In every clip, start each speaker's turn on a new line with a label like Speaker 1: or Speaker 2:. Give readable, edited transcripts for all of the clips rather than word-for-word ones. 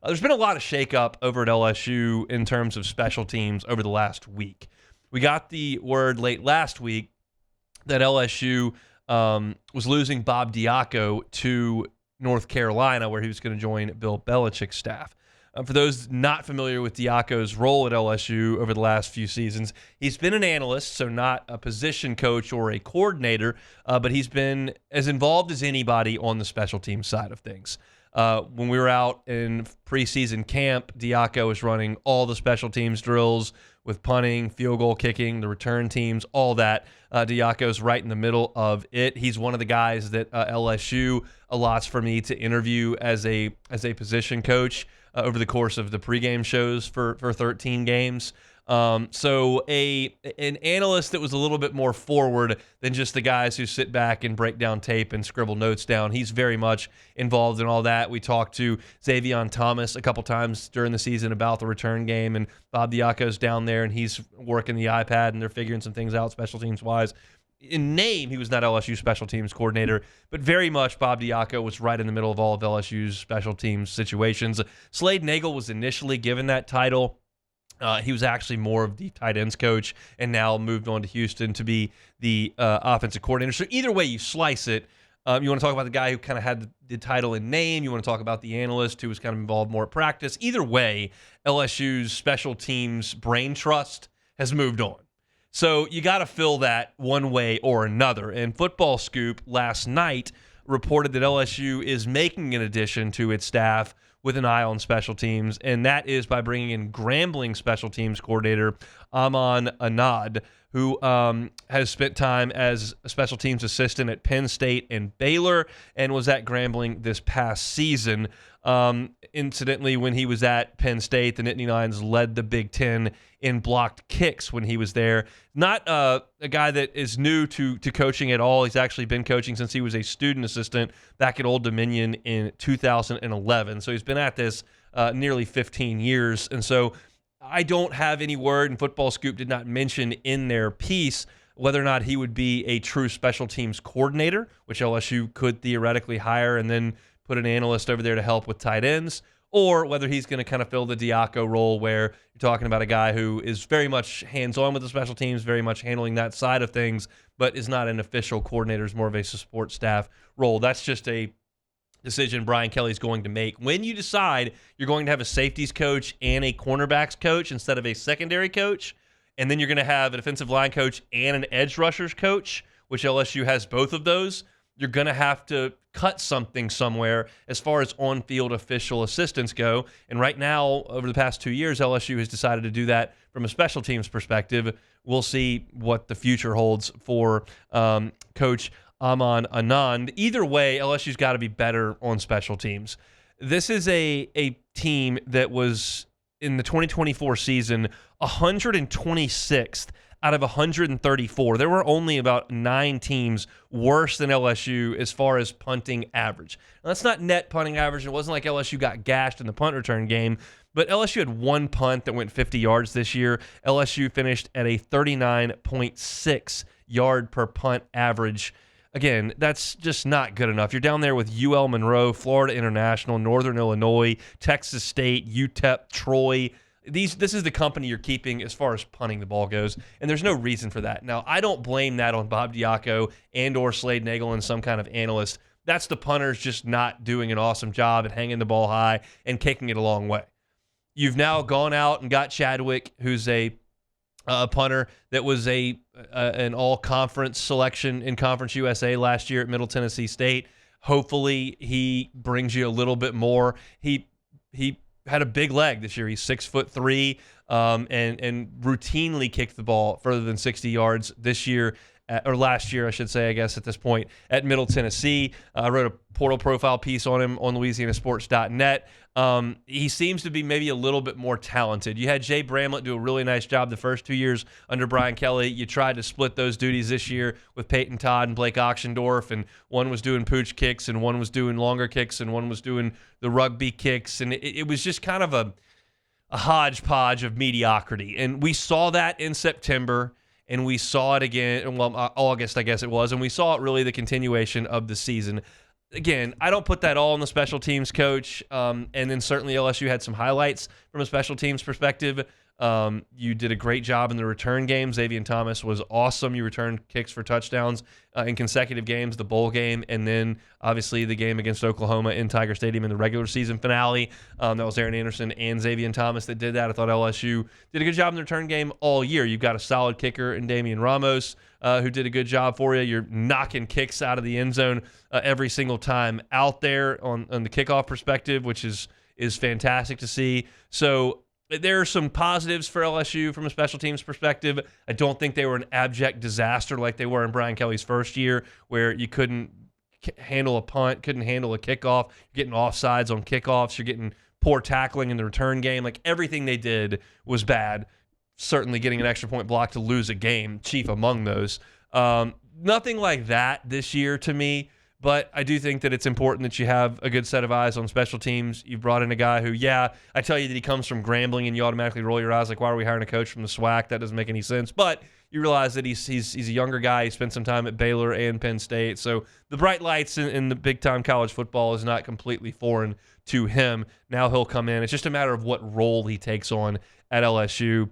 Speaker 1: There's been a lot of shakeup over at LSU in terms of special teams over the last week. We got the word late last week that LSU was losing Bob Diaco to North Carolina, where he was going to join Bill Belichick's staff. For those not familiar with Diaco's role at LSU over the last few seasons, he's been an analyst, so not a position coach or a coordinator, but he's been as involved as anybody on the special team side of things. When we were out in preseason camp, Diaco was running all the special teams drills with punting, field goal kicking, the return teams, all that. Diaco's right in the middle of it. He's one of the guys that LSU allots for me to interview as a position coach over the course of the pregame shows for 13 games. So an analyst that was a little bit more forward than just the guys who sit back and break down tape and scribble notes down. He's very much involved in all that. We talked to Xavier Thomas a couple times during the season about the return game, and Bob Diaco's down there, and he's working the iPad, and they're figuring some things out special teams-wise. In name, he was not LSU special teams coordinator, but very much Bob Diaco was right in the middle of all of LSU's special teams situations. Slade Nagel was initially given that title. He was actually more of the tight ends coach and now moved on to Houston to be the offensive coordinator. So either way you slice it, you want to talk about the guy who kind of had the title in name. You want to talk about the analyst who was kind of involved more at practice. Either way, LSU's special teams brain trust has moved on. So you got to fill that one way or another. And Football Scoop last night reported that LSU is making an addition to its staff with an eye on special teams, and that is by bringing in Grambling special teams coordinator Aman Anad, who has spent time as a special teams assistant at Penn State and Baylor and was at Grambling this past season. Incidentally, when he was at Penn State, the Nittany Lions led the Big Ten in blocked kicks when he was there. Not a guy that is new to coaching at all. He's actually been coaching since he was a student assistant back at Old Dominion in 2011. So he's been at this nearly 15 years. And so I don't have any word, and Football Scoop did not mention in their piece whether or not he would be a true special teams coordinator, which LSU could theoretically hire and then put an analyst over there to help with tight ends, or whether he's going to kind of fill the Diaco role where you're talking about a guy who is very much hands-on with the special teams, very much handling that side of things, but is not an official coordinator, is more of a support staff role. That's just a decision Brian Kelly's going to make. When you decide you're going to have a safeties coach and a cornerbacks coach instead of a secondary coach, and then you're going to have a defensive line coach and an edge rushers coach, which LSU has both of those, you're going to have to cut something somewhere as far as on-field official assistants go. And right now, over the past 2 years, LSU has decided to do that from a special teams perspective. We'll see what the future holds for Coach Aman Anand. Either way, LSU's got to be better on special teams. This is a team that was, in the 2024 season, 126th out of 134. There were only about 9 teams worse than LSU as far as punting average. Now, that's not net punting average. It wasn't like LSU got gashed in the punt return game, but LSU had one punt that went 50 yards this year. LSU finished at a 39.6 yard per punt average. Again, that's just not good enough. You're down there with UL Monroe, Florida International, Northern Illinois, Texas State, UTEP, Troy. This is the company you're keeping as far as punting the ball goes, and there's no reason for that. Now, I don't blame that on Bob Diaco and or Slade Nagel and some kind of analyst. That's the punters just not doing an awesome job at hanging the ball high and kicking it a long way. You've now gone out and got Chadwick, who's a punter that was an all-conference selection in Conference USA last year at Middle Tennessee State. Hopefully, he brings you a little bit more. He had a big leg this year. He's 6'3", and routinely kicked the ball further than 60 yards this year, or last year, I should say, I guess, at this point, at Middle Tennessee. I wrote a portal profile piece on him on LouisianaSports.net. He seems to be maybe a little bit more talented. You had Jay Bramlett do a really nice job the first 2 years under Brian Kelly. You tried to split those duties this year with Peyton Todd and Blake Oxendorf, and one was doing pooch kicks, and one was doing longer kicks, and one was doing the rugby kicks, and it was just kind of a hodgepodge of mediocrity. And we saw that in September, and we saw it again, well, August, I guess it was, and we saw it really the continuation of the season. again, I don't put that all on the special teams coach. And then certainly LSU had some highlights from a special teams perspective. You did a great job in the return game. Xavier Thomas was awesome. You returned kicks for touchdowns in consecutive games, the bowl game, and then obviously the game against Oklahoma in Tiger Stadium in the regular season finale. That was Aaron Anderson and Xavier Thomas that did that. I thought LSU did a good job in the return game all year. You've got a solid kicker in Damian Ramos who did a good job for you. You're knocking kicks out of the end zone every single time out there on the kickoff perspective, which is fantastic to see. So there are some positives for LSU from a special teams perspective. I don't think they were an abject disaster like they were in Brian Kelly's first year, where you couldn't handle a punt, couldn't handle a kickoff. You're getting offsides on kickoffs. You're getting poor tackling in the return game. Like, everything they did was bad. Certainly getting an extra point block to lose a game, chief among those. Nothing like that this year to me. But I do think that it's important that you have a good set of eyes on special teams. You've brought in a guy who, I tell you that he comes from Grambling, and you automatically roll your eyes like, why are we hiring a coach from the SWAC? That doesn't make any sense. But you realize that he's a younger guy. He spent some time at Baylor and Penn State. So the bright lights in the big-time college football is not completely foreign to him. Now he'll come in. It's just a matter of what role he takes on at LSU.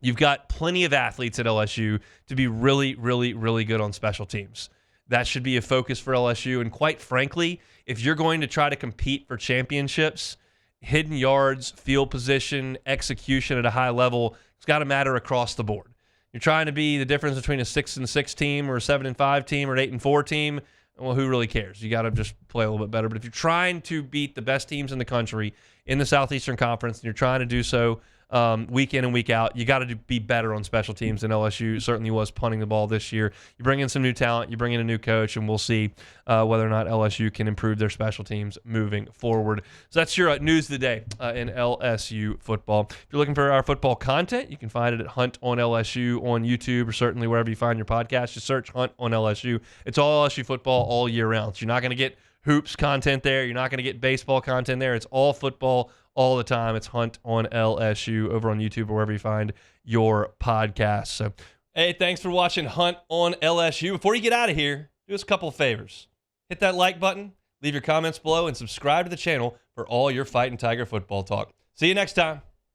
Speaker 1: You've got plenty of athletes at LSU to be really, really, really good on special teams. That should be a focus for LSU. And quite frankly, if you're going to try to compete for championships, hidden yards, field position, execution at a high level, it's got to matter across the board. You're trying to be the difference between a 6-6 team or a 7-5 team or an 8-4 team. Well, who really cares? You got to just play a little bit better. But if you're trying to beat the best teams in the country in the Southeastern Conference, and you're trying to do so week in and week out, you got to be better on special teams than LSU certainly was punting the ball this year. You bring in some new talent, you bring in a new coach, and we'll see whether or not LSU can improve their special teams moving forward. So that's your news of the day in LSU football. If you're looking for our football content, you can find it at Hunt on LSU on YouTube, or certainly wherever you find your podcast. Just search Hunt on LSU. It's all LSU football all year round. So you're not going to get hoops content there. You're not going to get baseball content there. It's all football all the time. It's Hunt on LSU over on YouTube or wherever you find your podcasts. So, hey, thanks for watching Hunt on LSU. Before you get out of here, do us a couple of favors. Hit that like button, leave your comments below, and subscribe to the channel for all your Fighting Tiger football talk. See you next time.